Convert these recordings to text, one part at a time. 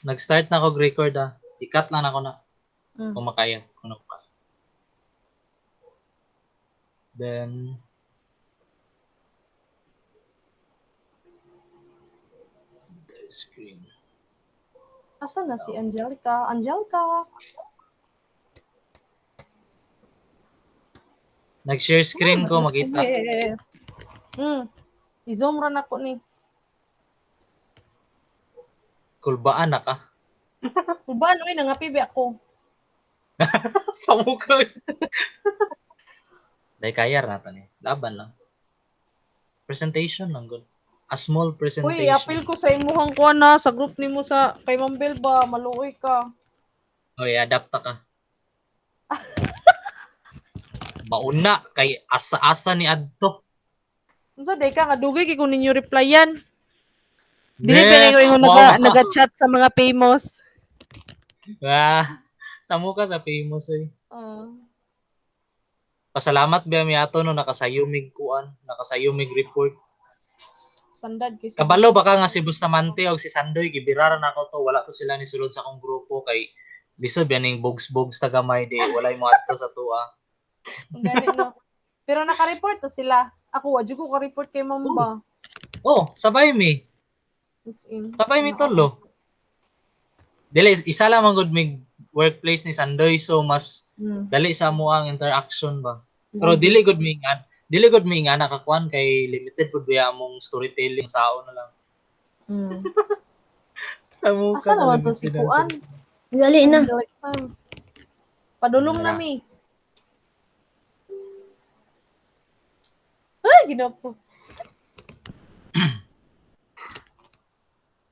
Nag-start na ako record I-cut lang ako na Mm. kung makaya. Kung napas. Then, the screen. Asa na si Angelica? Angelica. Nag-share screen ko, makita. Sige. I-zoom ran ako ni. Kulbaan na ka. Uban, uy, nangapibi ako. Sa mukha. Dahil kaya natin Laban lang. Presentation lang, good. A small Uy, presentation. apil ko sa imuhang kuha na sa group nimo sa kay Ma'am Belba, maluoy ka. Oy, adapt ka. Mauna kay asa-asa ni adto. Unsa day ka kadugay kay kun ninyo replyan. Dili pa kayo ingon naga-chat sa mga famous. Sa mukha sa famous eh. Uh, Pasalamat ba mi ato no nakasayumig kuan, nakasayumig report. standard kay Kabalo baka nga si Bustamante o si Sandoy gibiraran ako to, wala to sila ni sulod sa akong grupo kay lisod yan ning bugs-bugs tagamay di walay mo adto sa tuwa. Gani no. Pero naka-report to sila. Ako wa jud ko ka-report kay Ma'am ba. Sabay mi. Sabay mi tolo. Dili isa lang man gud mig workplace ni Sandoy so mas dali sa mo ang interaction ba. Pero dili gud mi nga nakakuan kay limited pud biya among storytelling sao na lang. Sa mukha asa naman to si Kuan? Dali na. Padulong na mi. Ay, ginapo.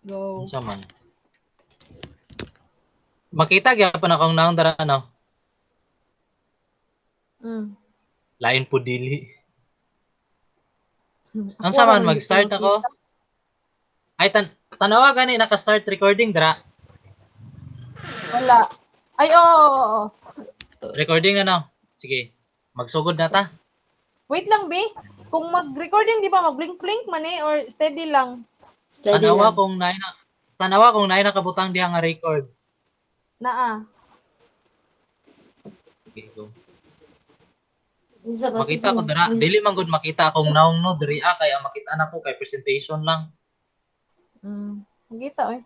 Go. Unsa man? Makita gyapon akong naong dara no. Lain po dili. Unsa man mag-start ako? Ay tanawa gani naka-start recording dra. Wala. Ay oo. Recording na no. Sige. Magsugod na ta. Wait lang, B. Kung mag-recording, di ba mag-blink-blink man eh, or steady lang? Steady Tanawa lang. kung naay nakabutang diha nga record. Naa. Okay, go. Isa ba Makita ko dara. Dili man gud makita akong naong no diri kay ang makita na ko kay presentation lang. Magita eh.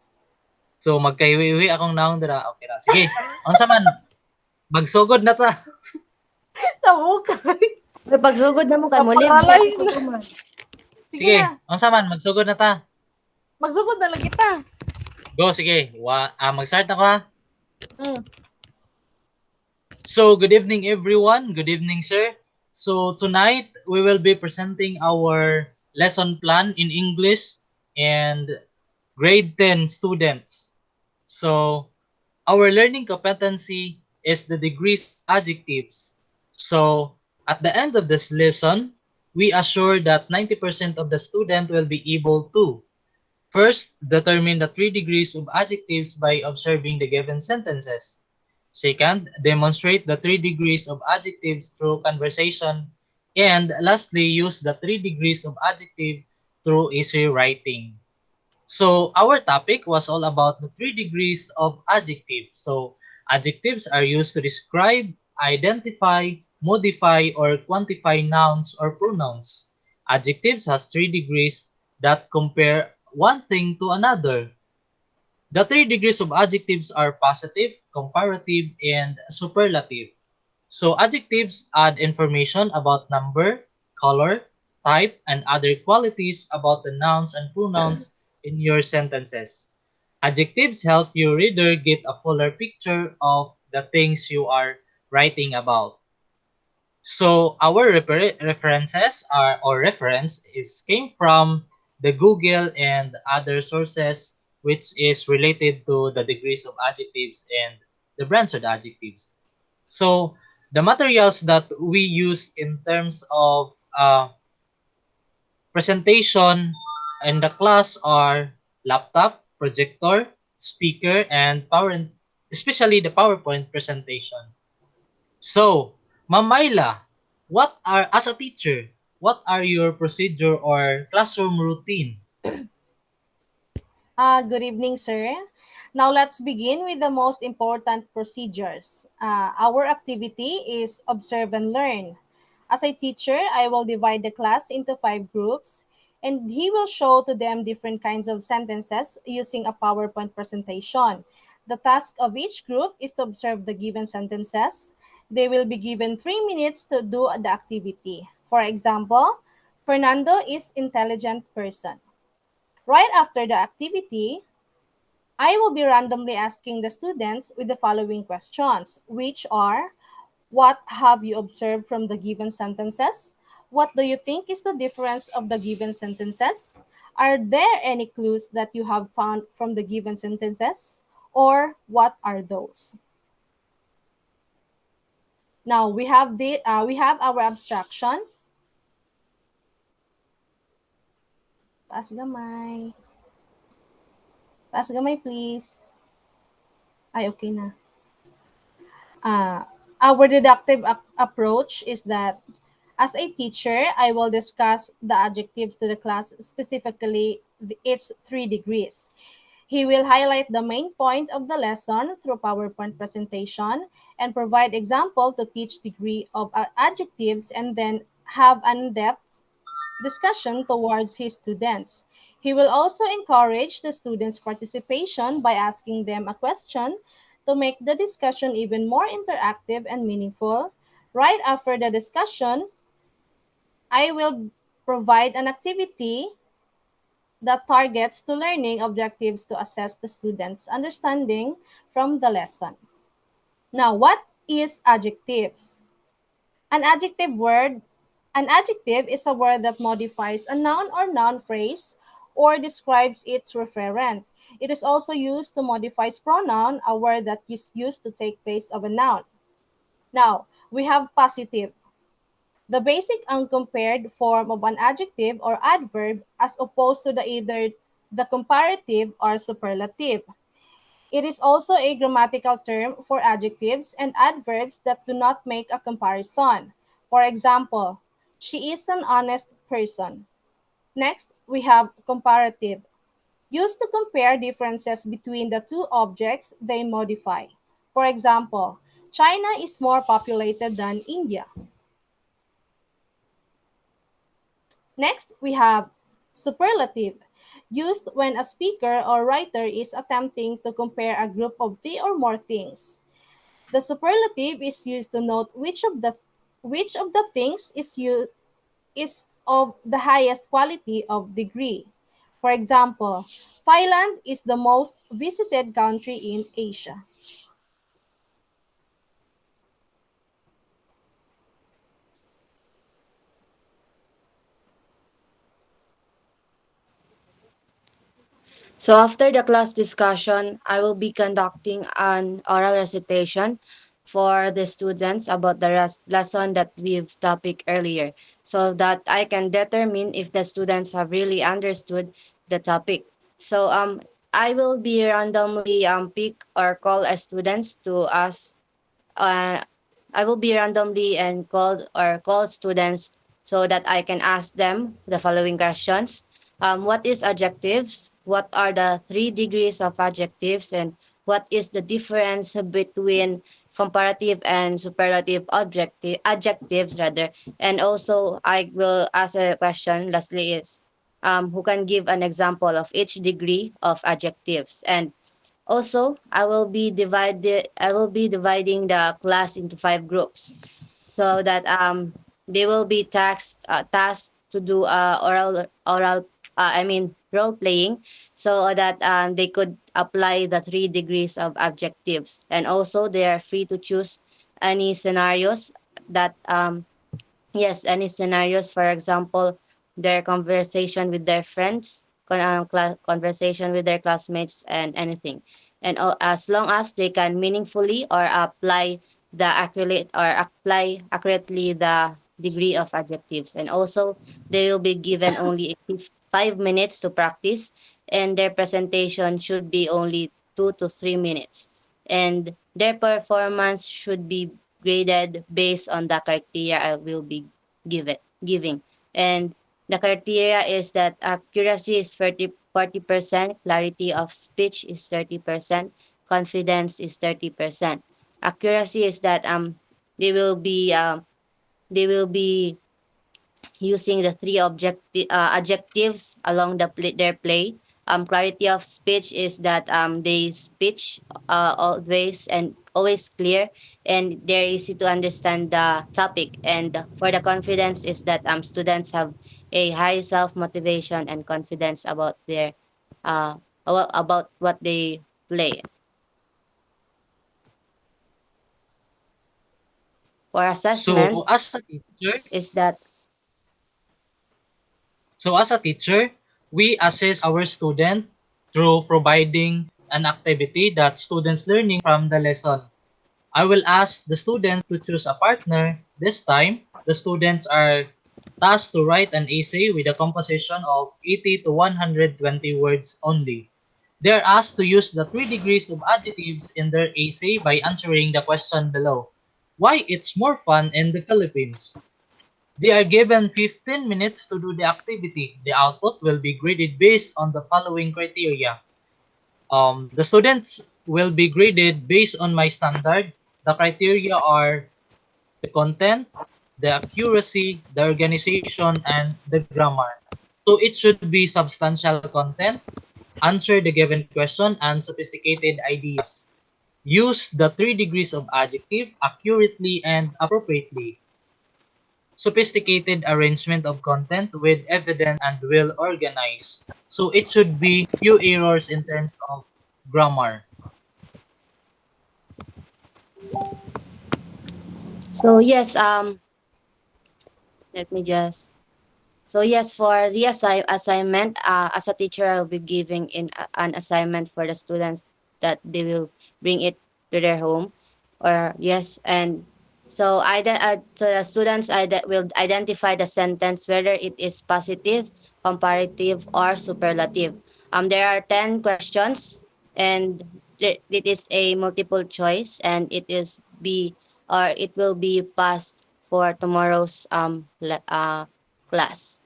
So magkaiwi-iwi akong naong dira. Okay ra. Sige. Unsa man? Magsugod na ta. Sa mukha. Pero pagsugod na mo kay mo Paralyze na. Sige. Unsa man? Magsugod na ta. Magsugod na lang kita. Go, sige. Mag-start na ko ha. Mm. So, good evening everyone. Good evening, sir. So, tonight, we will be presenting our lesson plan in English and grade 10 students. So, our learning competency is the degrees adjectives. So, at the end of this lesson, we assure that 90% of the student will be able to first, determine the 3 degrees of adjectives by observing the given sentences. Second, demonstrate the 3 degrees of adjectives through conversation. And lastly, use the 3 degrees of adjective through easy writing. So our topic was all about the 3 degrees of adjectives. So adjectives are used to describe, identify, modify, or quantify nouns or pronouns. Adjectives has 3 degrees that compare one thing to another. The 3 degrees of adjectives are positive, comparative, and superlative. So adjectives add information about number, color, type, and other qualities about the nouns and pronouns in your sentences. Adjectives help your reader get a fuller picture of the things you are writing about. So our references came from the Google and other sources which is related to the degrees of adjectives and the branch of the adjectives. So the materials that we use in terms of presentation in the class are laptop, projector, speaker, and especially the PowerPoint presentation. So, Ma'am Myla, as a teacher, what are your procedure or classroom routine? Good evening, sir. Now let's begin with the most important procedures. Our activity is observe and learn. As a teacher, I will divide the class into 5 groups, and he will show to them different kinds of sentences using a PowerPoint presentation. The task of each group is to observe the given sentences. They will be given 3 minutes to do the activity. For example, Fernando is intelligent person. Right after the activity, I will be randomly asking the students with the following questions, which are: what have you observed from the given sentences? What do you think is the difference of the given sentences? Are there any clues that you have found from the given sentences? Or what are those? Now we have our abstraction. Taas gamay. Taas gamay please. Ay okay na. Uh, our deductive approach is that as a teacher, I will discuss the adjectives to the class, specifically its 3 degrees. He will highlight the main point of the lesson through PowerPoint presentation and provide example to each degree of adjectives, and then have an in-depth discussion towards his students. He will also encourage the students' participation by asking them a question to make the discussion even more interactive and meaningful. Right after the discussion, I will provide an activity that targets to learning objectives to assess the students' understanding from the lesson. Now, what is adjectives? An adjective word An adjective is a word that modifies a noun or noun phrase or describes its referent. It is also used to modify pronoun, a word that is used to take place of a noun. Now, we have positive, the basic uncompared form of an adjective or adverb, as opposed to either the comparative or superlative. It is also a grammatical term for adjectives and adverbs that do not make a comparison. For example, she is an honest person. Next, we have comparative, used to compare differences between the two objects they modify. For example, China is more populated than India. Next, we have superlative, used when a speaker or writer is attempting to compare a group of 3 or more things. The superlative is used to note which of the things is of the highest quality of degree. For example, Thailand is the most visited country in Asia. So after the class discussion, I will be conducting an oral recitation for the students about the lesson that we've topic earlier, so that I can determine if the students have really understood the topic. So I will be randomly pick or call as students to ask uh, I will be randomly and call students so that I can ask them the following questions. What is adjectives? What are the 3 degrees of adjectives? And what is the difference between comparative and superlative adjectives rather? And also I will ask a question lastly is who can give an example of each degree of adjectives. And also, I will be dividing the class into 5 groups so that they will be tasked to do oral I mean role playing, so that they could apply the 3 degrees of adjectives. And also they are free to choose any scenarios that yes, any scenarios, for example, their conversation with their friends, conversation with their classmates, and anything. And as long as they can meaningfully or apply accurately the degree of adjectives. And also, they will be given only 5 minutes to practice, and their presentation should be only 2 to 3 minutes. And their performance should be graded based on the criteria I will be giving. And the criteria is that accuracy is 40%, clarity of speech is 30%, confidence is 30%. Accuracy is that they will be they will be using the three adjectives along their play. Clarity of speech is that they speech always and always clear, and they're easy to understand the topic. And for the confidence is that students have a high self motivation and confidence about their uh, about what they play. For assessment So as a teacher, is that we assess our student through providing an activity that students learning from the lesson. I will ask the students to choose a partner. This time, the students are tasked to write an essay with a composition of 80 to 120 words only. They are asked to use the 3 degrees of adjectives in their essay by answering the question below. Why it's more fun in the Philippines? They are given 15 minutes to do the activity. The output will be graded based on the following criteria. The students will be graded based on my standard. The criteria are the content, the accuracy, the organization, and the grammar. So it should be substantial content, answer the given question, and sophisticated ideas. Use the 3 degrees of adjective accurately and appropriately. Sophisticated arrangement of content with evidence and well organized. So it should be few errors in terms of grammar. so yes let me just So yes, for the assignment, as a teacher, I'll be giving an assignment for the students that they will bring it to their home, or yes, and so the students will identify the sentence whether it is positive, comparative, or superlative. There are 10 questions, and it is a multiple choice, and it will be passed for tomorrow's class.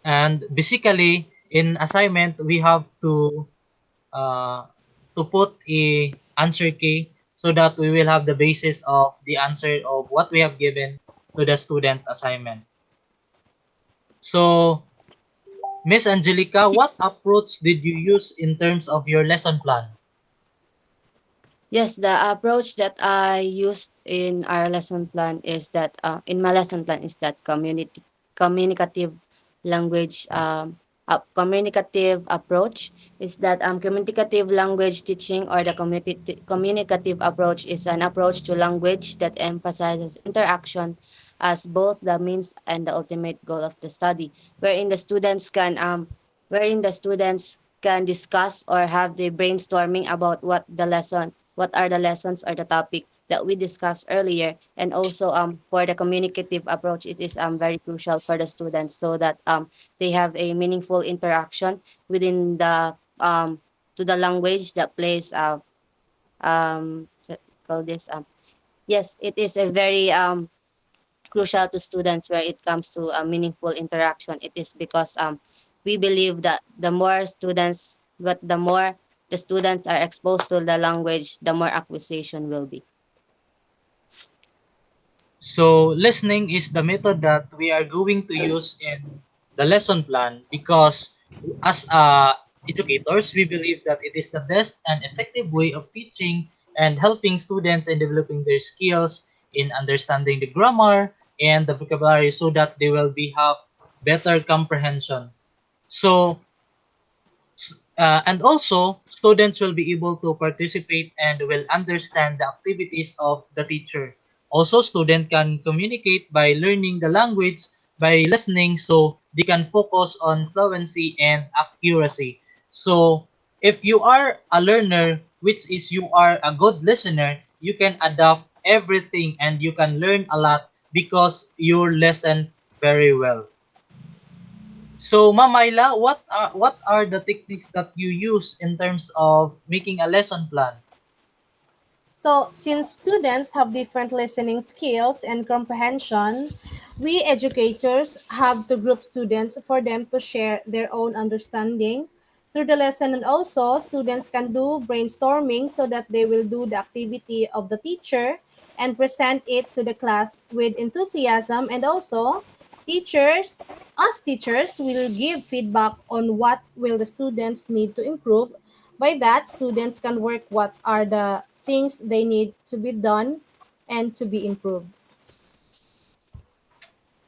And basically, in assignment, we have uh, to put a answer key so that we will have the basis of the answer of what we have given to the student assignment. So, Miss Angelica, what approach did you use in terms of your lesson plan? Yes, the approach that I used in our lesson plan is that in my lesson plan is that communicative language communicative approach is that communicative language teaching, or the communicative approach is an approach to language that emphasizes interaction as both the means and the ultimate goal of the study, wherein the students can discuss or have the brainstorming about what are the lessons or the topic that we discussed earlier. And also for the communicative approach, it is very crucial for the students so that they have a meaningful interaction within the to the language that plays call this yes, it is a very crucial to students where it comes to a meaningful interaction. It is because we believe that the more the students are exposed to the language, the more acquisition will be. So, listening is the method that we are going to use in the lesson plan because as educators, we believe that it is the best and effective way of teaching and helping students in developing their skills in understanding the grammar and the vocabulary so that they will be have better comprehension. So, and also, students will be able to participate and will understand the activities of the teacher. Also, student can communicate by learning the language by listening so they can focus on fluency and accuracy. So, if you are a learner, which is you are a good listener, you can adapt everything and you can learn a lot because you listen very well. So, Mamaila, what are the techniques that you use in terms of making a lesson plan? So, since students have different listening skills and comprehension, we educators have to group students for them to share their own understanding through the lesson, and also students can do brainstorming so that they will do the activity of the teacher and present it to the class with enthusiasm, and also teachers us teachers will give feedback on what will the students need to improve. By that, students can work what are the things they need to be done and to be improved.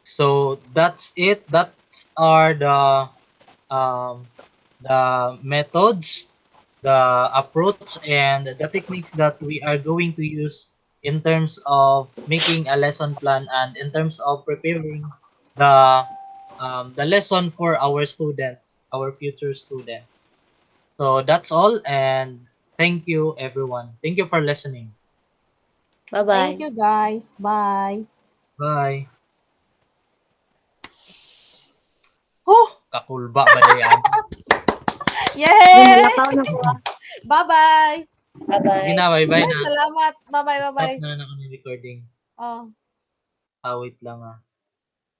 So that's it. That's are um, the methods, the approach, and the techniques that we are going to use in terms of making a lesson plan and in terms of preparing the the lesson for our students, our future students. So that's all, and thank you, everyone. Thank you for listening. Thank Bye-bye. you guys. Bye. Bye. Oh, kakulba ba dayan? Yay! Malakaw na ko. Bye-bye. Sige Bye-bye. na, bye-bye Ay, na. salamat. Bye-bye, Stop bye-bye. na lang ang recording. Oh. Wait lang ah.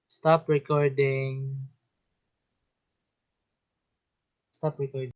Stop recording. Stop recording.